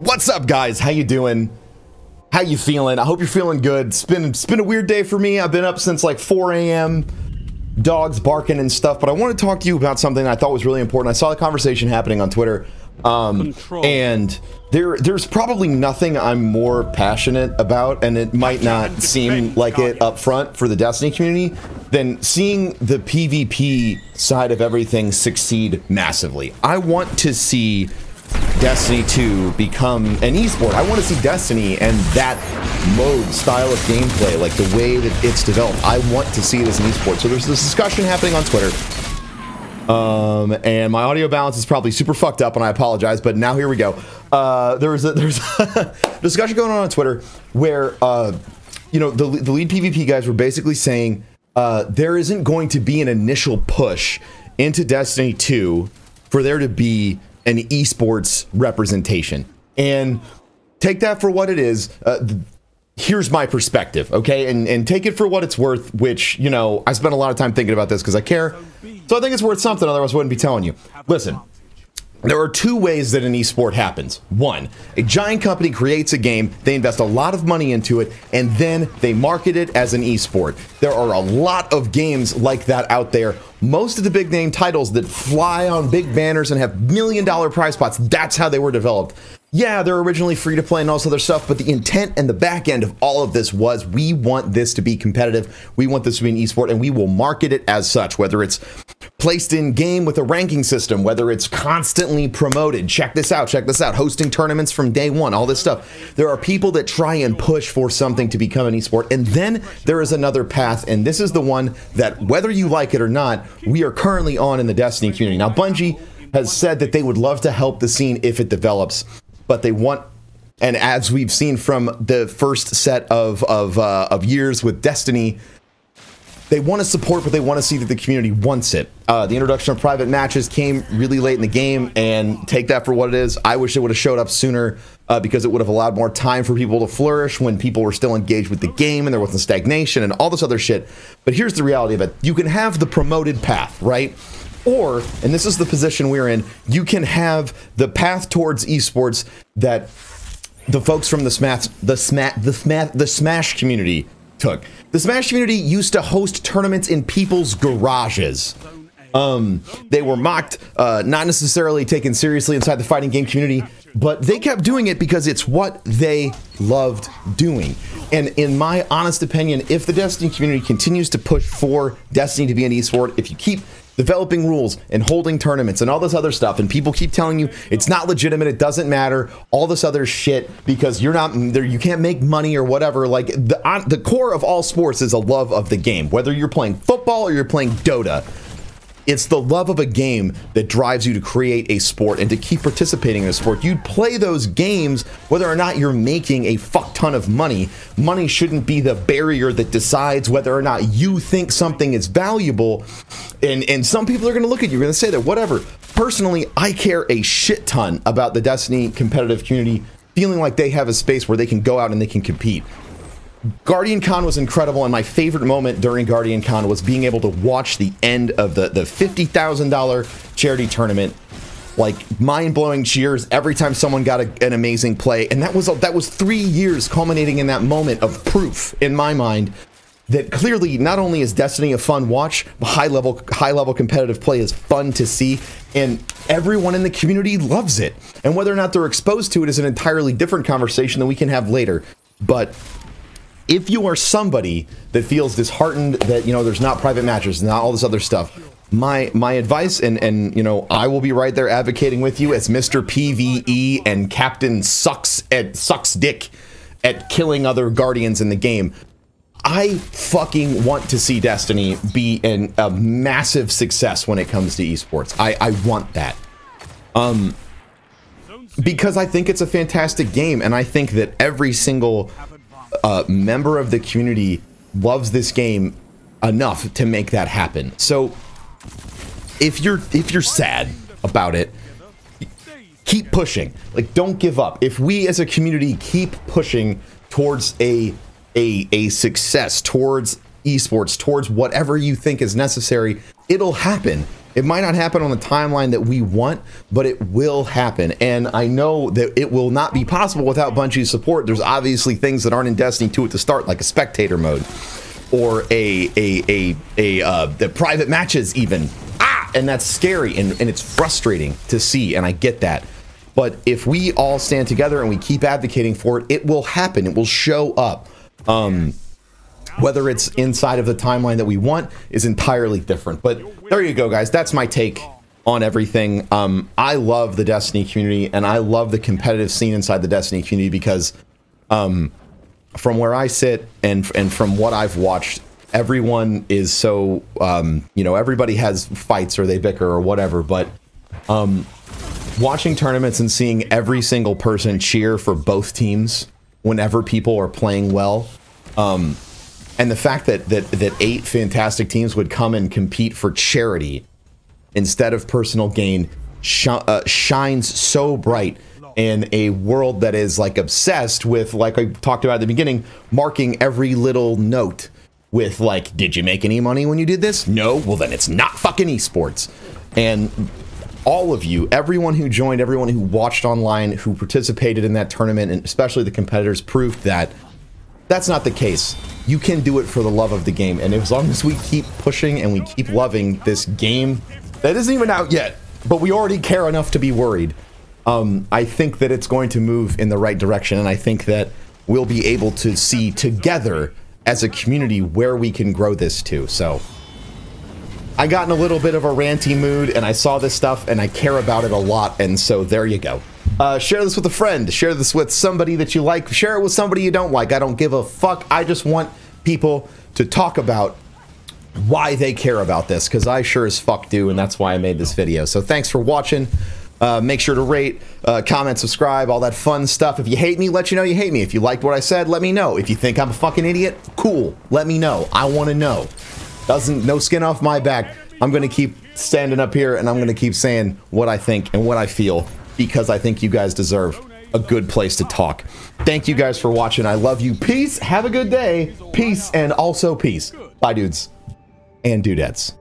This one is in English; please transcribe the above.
What's up, guys? How you doing? How you feeling? I hope you're feeling good. It's been a weird day for me. I've been up since like 4 a.m. Dogs barking and stuff, but I want to talk to you about something I thought was really important. I saw the conversation happening on Twitter, and there's probably nothing I'm more passionate about, and it might not seem like it up front for the Destiny community, than seeing the PvP side of everything succeed massively. I want to see Destiny 2 become an esport. I want to see Destiny and that mode, style of gameplay, like the way that it's developed. I want to see it as an esport. So there's this discussion happening on Twitter. And my audio balance is probably super fucked up, and I apologize, but now here we go. There's a discussion going on Twitter where, you know, the lead PvP guys were basically saying there isn't going to be an initial push into Destiny 2 for there to be an esports representation. And take that for what it is. Here's my perspective, okay? And take it for what it's worth, which, you know, I spent a lot of time thinking about this because I care. So I think it's worth something, otherwise I wouldn't be telling you. Listen, there are two ways that an esport happens. One, a giant company creates a game, they invest a lot of money into it, and then they market it as an esport. There are a lot of games like that out there. Most of the big name titles that fly on big banners and have million-dollar prize pots, that's how they were developed. Yeah, they're originally free to play and all this other stuff, but the intent and the back end of all of this was, we want this to be competitive, we want this to be an esport, and we will market it as such, whether it's placed in game with a ranking system, whether it's constantly promoted, check this out, hosting tournaments from day one, all this stuff. There are people that try and push for something to become an esport, and then there is another path, and this is the one that, whether you like it or not, we are currently on in the Destiny community. Now, Bungie has said that they would love to help the scene if it develops, but they want, and as we've seen from the first set of years with Destiny, they want to support, but they want to see that the community wants it. The introduction of private matches came really late in the game, and take that for what it is. I wish it would have showed up sooner because it would have allowed more time for people to flourish when people were still engaged with the game and there wasn't stagnation and all this other shit. But here's the reality of it. You can have the promoted path, right? Or, and this is the position we're in, you can have the path towards esports that the folks from the Smash community took. The Smash community used to host tournaments in people's garages. They were mocked, not necessarily taken seriously inside the fighting game community, but they kept doing it because it's what they loved doing. And in my honest opinion, if the Destiny community continues to push for Destiny to be an esport, if you keep developing rules and holding tournaments and all this other stuff, and people keep telling you it's not legitimate, it doesn't matter, all this other shit because you're not there, you can't make money or whatever, like the core of all sports is a love of the game. Whether you're playing football or you're playing Dota, it's the love of a game that drives you to create a sport and to keep participating in a sport. You'd play those games whether or not you're making a fuck ton of money. Money shouldn't be the barrier that decides whether or not you think something is valuable. And some people are going to look at you, going to say that, whatever. Personally, I care a shit ton about the Destiny competitive community feeling like they have a space where they can go out and they can compete. Guardian Con was incredible, and my favorite moment during Guardian Con was being able to watch the end of the $50,000 charity tournament. Like, mind-blowing cheers every time someone got an amazing play, and that was 3 years culminating in that moment of proof in my mind that clearly not only is Destiny a fun watch, but high level competitive play is fun to see, and everyone in the community loves it. And whether or not they're exposed to it is an entirely different conversation that we can have later. But if you are somebody that feels disheartened that, you know, there's not private matches, not all this other stuff, my advice, and you know, I will be right there advocating with you as Mr. PvE and Captain sucks dick at killing other Guardians in the game. I fucking want to see Destiny be a massive success when it comes to esports. I want that. Because I think it's a fantastic game, and I think that every single member of the community loves this game enough to make that happen. So if you're sad about it, keep pushing. Like, don't give up. If we as a community keep pushing towards a success, towards esports, towards whatever you think is necessary, it'll happen. It might not happen on the timeline that we want, but it will happen. And I know that it will not be possible without Bungie's support. There's obviously things that aren't in Destiny 2 at the start, like a spectator mode or the private matches even. And that's scary and it's frustrating to see, and I get that. But if we all stand together and we keep advocating for it, it will happen. It will show up. Whether it's inside of the timeline that we want is entirely different. But there you go, guys. That's my take on everything. I love the Destiny community, and I love the competitive scene inside the Destiny community because from where I sit and from what I've watched, everyone is so, you know, everybody has fights or they bicker or whatever, but watching tournaments and seeing every single person cheer for both teams whenever people are playing well, and the fact that 8 fantastic teams would come and compete for charity instead of personal gain shines so bright in a world that is like obsessed with, like I talked about at the beginning, marking every little note with like, did you make any money when you did this? No? Well, then it's not fucking esports. And all of you, everyone who joined, everyone who watched online, who participated in that tournament, and especially the competitors, proved that that's not the case. You can do it for the love of the game. And as long as we keep pushing and we keep loving this game that isn't even out yet, but we already care enough to be worried, I think that it's going to move in the right direction. And I think that we'll be able to see together as a community where we can grow this to. So I got in a little bit of a ranty mood and I saw this stuff and I care about it a lot. And so there you go. Share this with a friend. Share this with somebody that you like. Share it with somebody you don't like. I don't give a fuck. I just want people to talk about why they care about this, because I sure as fuck do, and that's why I made this video. So thanks for watching. Make sure to rate, comment, subscribe, all that fun stuff. If you hate me, let you know you hate me. If you liked what I said, let me know. If you think I'm a fucking idiot, cool. Let me know. I want to know. No skin off my back. I'm going to keep standing up here and I'm going to keep saying what I think and what I feel, because I think you guys deserve a good place to talk. Thank you guys for watching. I love you. Peace. Have a good day. Peace and also peace. Bye, dudes and dudettes.